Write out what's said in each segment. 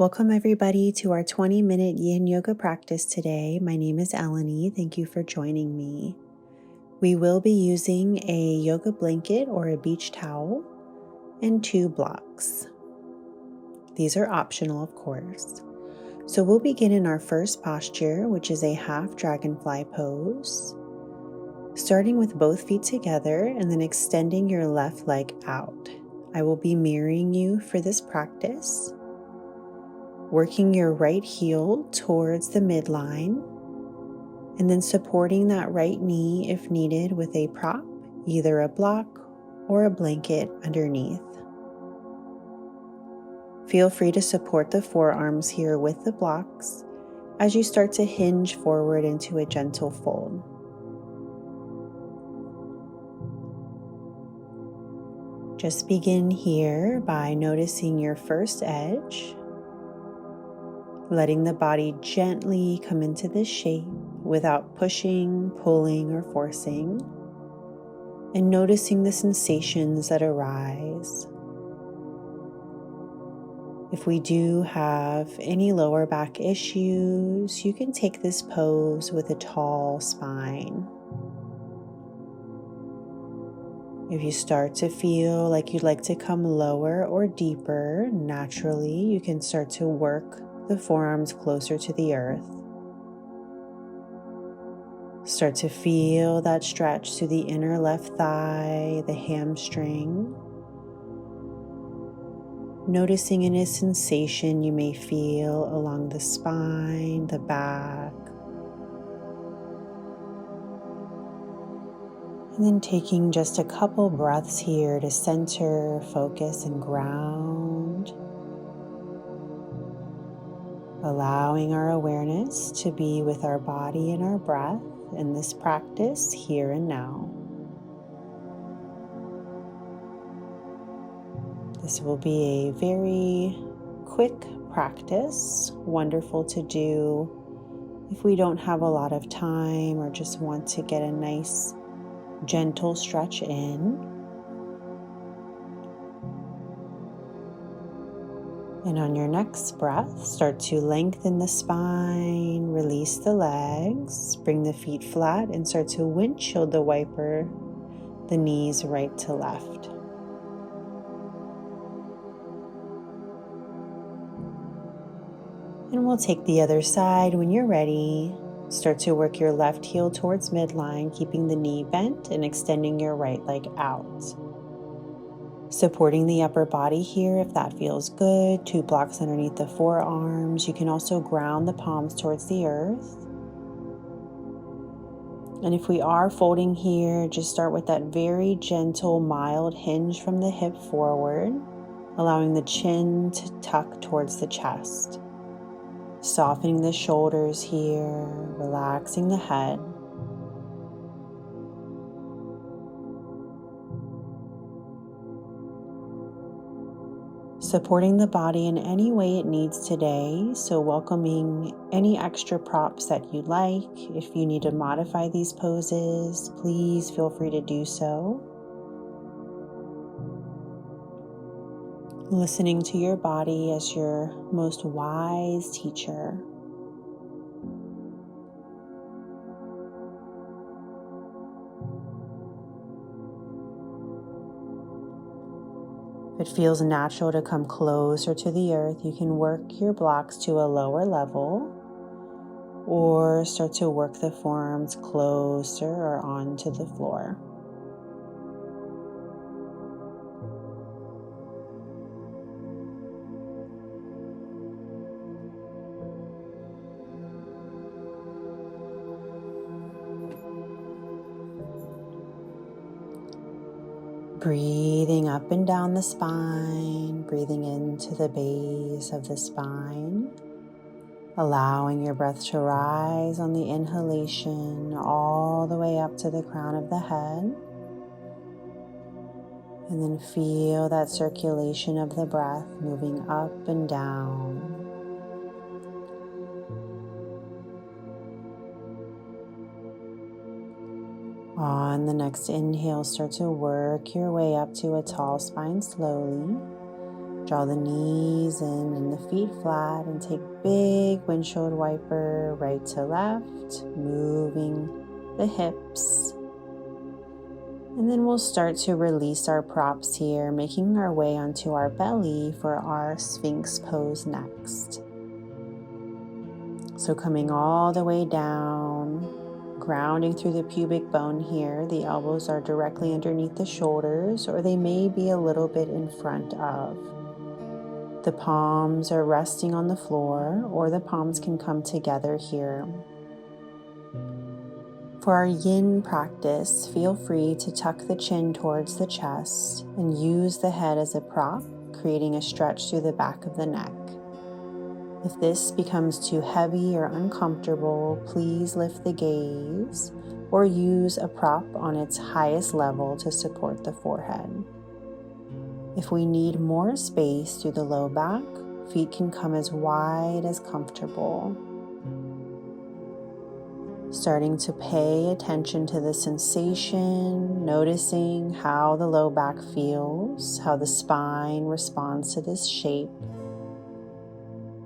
Welcome everybody to our 20-minute Yin Yoga practice today. My name is Eleni. Thank you for joining me. We will be using a yoga blanket or a beach towel and 2 blocks. These are optional, of course. So we'll begin in our first posture, which is a half dragonfly pose. Starting with both feet together and then extending your left leg out. I will be mirroring you for this practice. Working your right heel towards the midline, and then supporting that right knee if needed with a prop, either a block or a blanket underneath. Feel free to support the forearms here with the blocks as you start to hinge forward into a gentle fold. Just begin here by noticing your first edge. Letting the body gently come into this shape without pushing, pulling, or forcing, and noticing the sensations that arise. If we do have any lower back issues, you can take this pose with a tall spine. If you start to feel like you'd like to come lower or deeper, naturally, you can start to work the forearms closer to the earth. Start to feel that stretch to the inner left thigh, the hamstring. Noticing any sensation you may feel along the spine, the back. And then taking just a couple breaths here to center, focus, and ground. Allowing our awareness to be with our body and our breath in this practice here and now. This will be a very quick practice, wonderful to do if we don't have a lot of time or just want to get a nice gentle stretch in. And on your next breath, start to lengthen the spine, release the legs, bring the feet flat, and start to windshield the wiper the knees right to left. And we'll take the other side when you're ready. Start to work your left heel towards midline, keeping the knee bent and extending your right leg out. Supporting the upper body here if that feels good. 2 blocks underneath the forearms. You can also ground the palms towards the earth. And if we are folding here, just start with that very gentle, mild hinge from the hip forward, allowing the chin to tuck towards the chest. Softening the shoulders here, relaxing the head. Supporting the body in any way it needs today, so welcoming any extra props that you like. If you need to modify these poses, please feel free to do so. Listening to your body as your most wise teacher. If it feels natural to come closer to the earth, you can work your blocks to a lower level or start to work the forearms closer or onto the floor. Breathing up and down the spine, breathing into the base of the spine, allowing your breath to rise on the inhalation all the way up to the crown of the head. And then feel that circulation of the breath moving up and down. On the next inhale, start to work your way up to a tall spine slowly, Draw the knees in and the feet flat, and take big windshield wiper right to left, moving the hips. And then we'll start to release our props here, making our way onto our belly for our Sphinx pose next. So coming all the way down, grounding through the pubic bone here. The elbows are directly underneath the shoulders, or they may be a little bit in front of. The palms are resting on the floor, or the palms can come together here. For our yin practice, feel free to tuck the chin towards the chest and use the head as a prop, creating a stretch through the back of the neck. If this becomes too heavy or uncomfortable, please lift the gaze or use a prop on its highest level to support the forehead. If we need more space through the low back, feet can come as wide as comfortable. Starting to pay attention to the sensation, noticing how the low back feels, how the spine responds to this shape.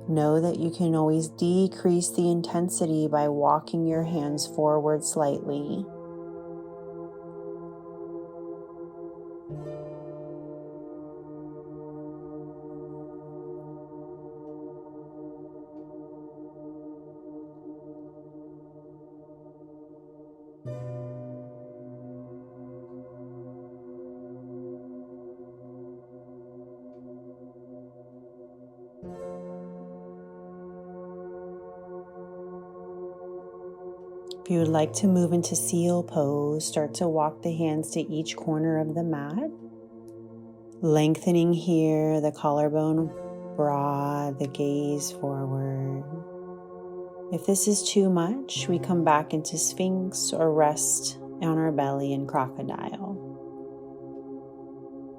Know that you can always decrease the intensity by walking your hands forward slightly. If you would like to move into seal pose, start to walk the hands to each corner of the mat. Lengthening here, the collarbone broad, the gaze forward. If this is too much, we come back into Sphinx or rest on our belly in crocodile.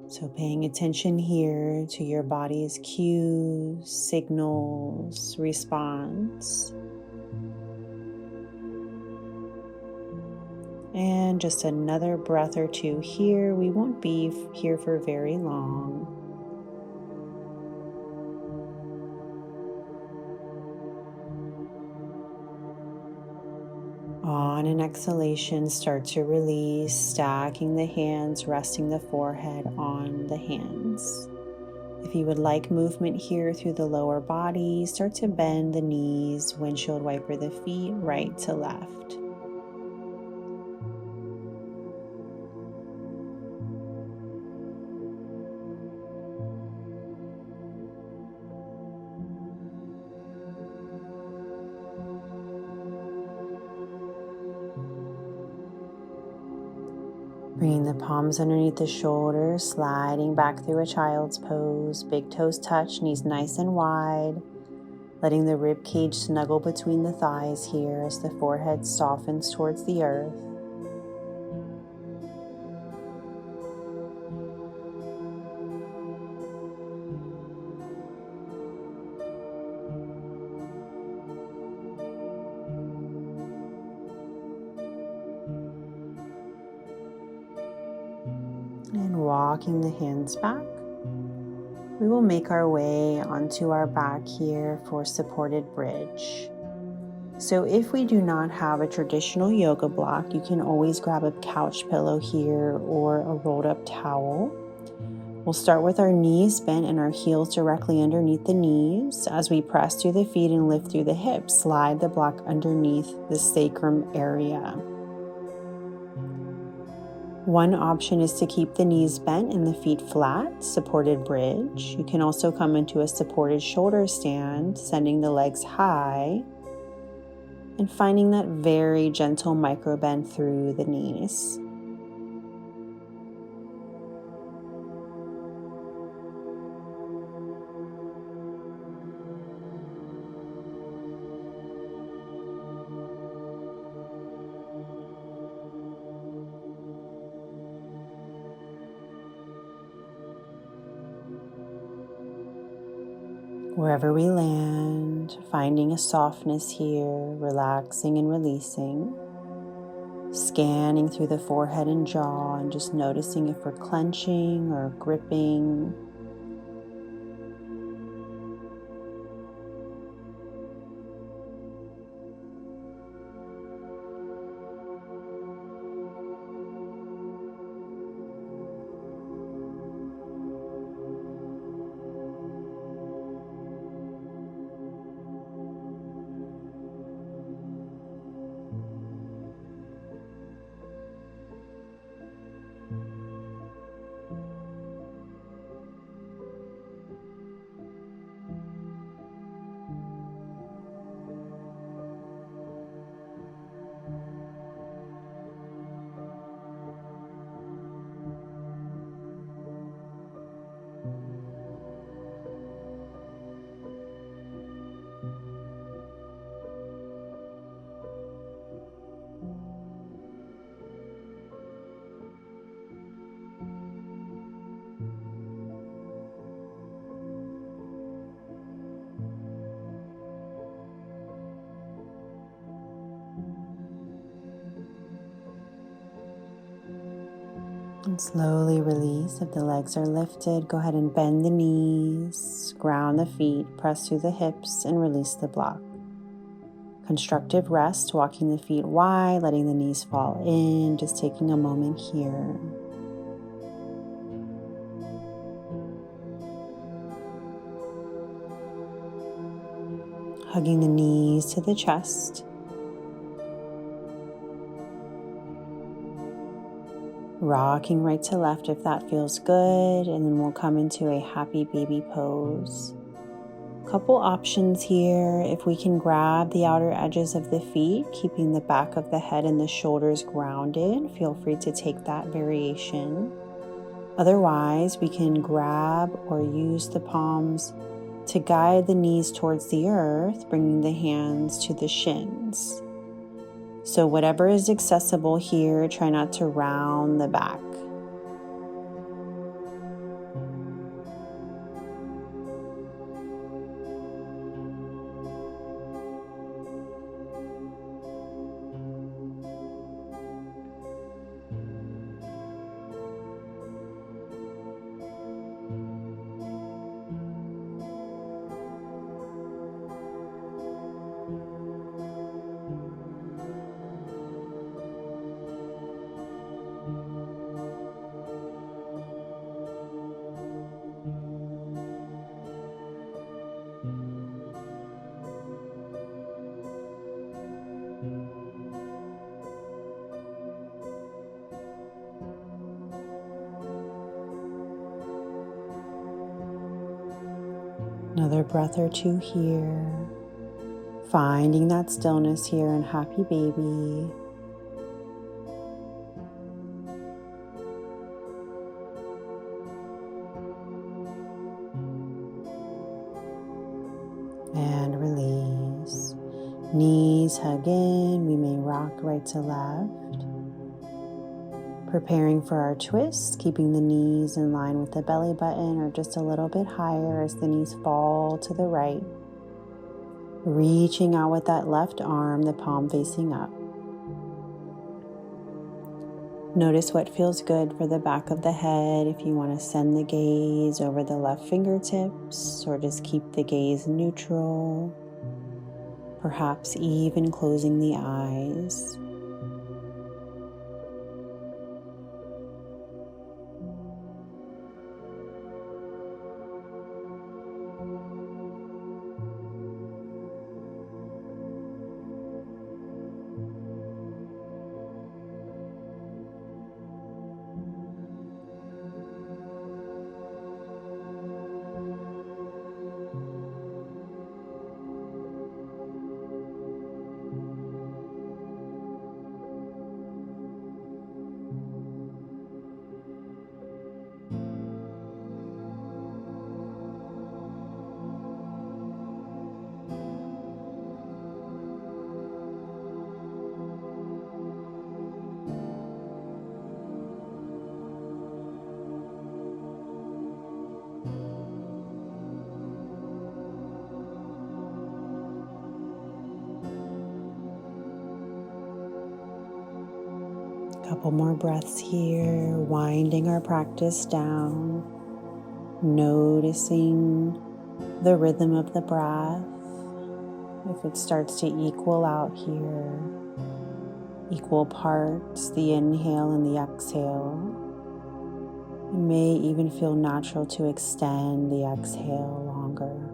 So paying attention here to your body's cues, signals, response. And just another breath or two here. We won't be here for very long. On an exhalation, start to release, stacking the hands, resting the forehead on the hands. If you would like movement here through the lower body, start to bend the knees, windshield wiper the feet right to left. Bringing the palms underneath the shoulders, sliding back through a child's pose. Big toes touch, knees nice and wide. Letting the rib cage snuggle between the thighs here as the forehead softens towards the earth. And walking the hands back, we will make our way onto our back here for supported bridge. So if we do not have a traditional yoga block, you can always grab a couch pillow here or a rolled up towel. We'll start with our knees bent and our heels directly underneath the knees. As we press through the feet and lift through the hips, slide the block underneath the sacrum area. One option is to keep the knees bent and the feet flat, supported bridge. You can also come into a supported shoulder stand, sending the legs high, and finding that very gentle micro bend through the knees. Wherever we land, finding a softness here, relaxing and releasing. Scanning through the forehead and jaw and just noticing if we're clenching or gripping. And slowly release. If the legs are lifted, go ahead and bend the knees, ground the feet, press through the hips, and release the block. Constructive rest, walking the feet wide, letting the knees fall in, just taking a moment here. Hugging the knees to the chest. Rocking right to left if that feels good, and then we'll come into a happy baby pose. Couple options here. If we can grab the outer edges of the feet, keeping the back of the head and the shoulders grounded, feel free to take that variation. Otherwise, we can grab or use the palms to guide the knees towards the earth, bringing the hands to the shins. So whatever is accessible here, try not to round the back. Another breath or two here. Finding that stillness here in happy baby. And release. Knees hug in. We may rock right to left. Preparing for our twist, keeping the knees in line with the belly button or just a little bit higher as the knees fall to the right. Reaching out with that left arm, the palm facing up. Notice what feels good for the back of the head. If you want to send the gaze over the left fingertips or just keep the gaze neutral. Perhaps even closing the eyes. Couple more breaths here, winding our practice down, noticing the rhythm of the breath. If it starts to equal out here, equal parts, the inhale and the exhale. It may even feel natural to extend the exhale longer.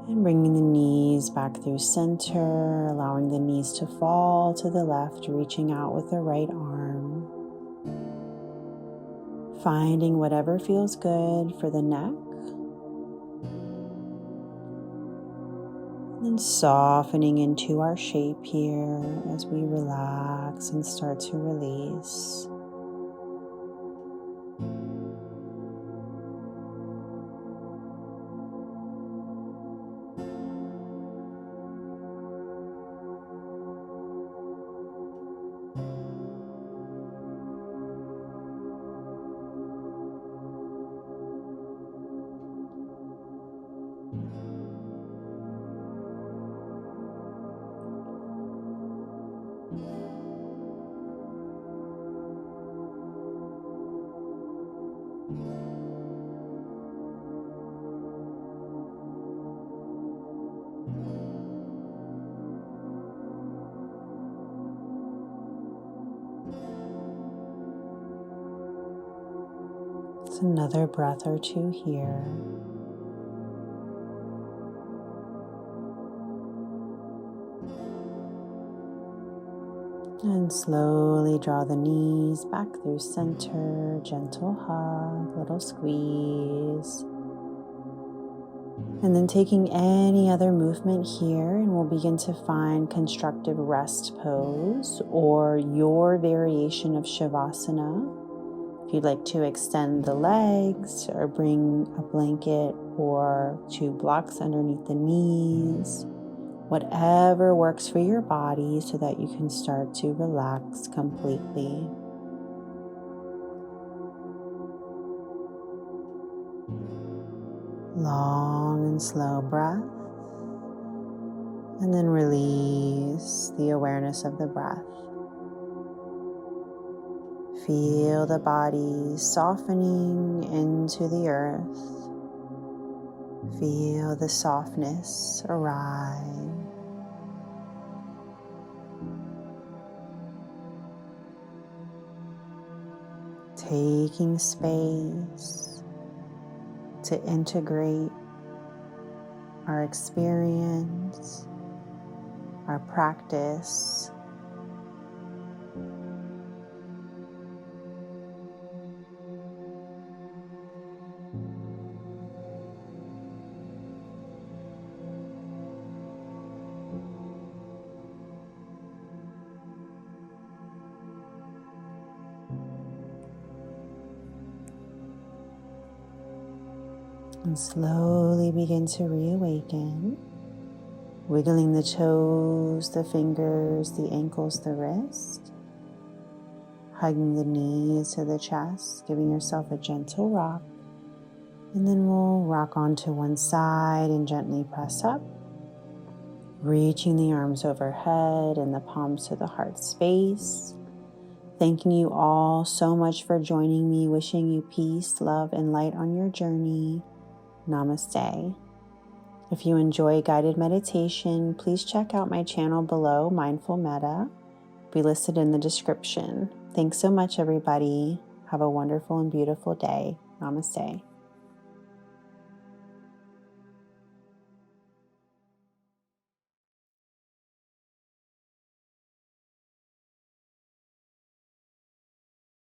And bringing the knees back through center, allowing the knees to fall to the left, reaching out with the right arm. Finding whatever feels good for the neck. And softening into our shape here as we relax and start to release. It's another breath or two here. And slowly draw the knees back through center, gentle hug, little squeeze. And then taking any other movement here, and we'll begin to find constructive rest pose or your variation of Savasana. If you'd like to extend the legs or bring a blanket or 2 blocks underneath the knees. Whatever works for your body so that you can start to relax completely. Long and slow breath. And then release the awareness of the breath. Feel the body softening into the earth. Feel the softness arrive. Taking space to integrate our experience, our practice, and slowly begin to reawaken, wiggling the toes, the fingers, the ankles, the wrist, hugging the knees to the chest, giving yourself a gentle rock, and then we'll rock onto one side and gently press up, reaching the arms overhead and the palms to the heart space. Thanking you all so much for joining me, wishing you peace, love, and light on your journey. Namaste. If you enjoy guided meditation, please check out my channel below, Mindful Metta. Be listed in the description. Thanks so much, everybody. Have a wonderful and beautiful day. Namaste.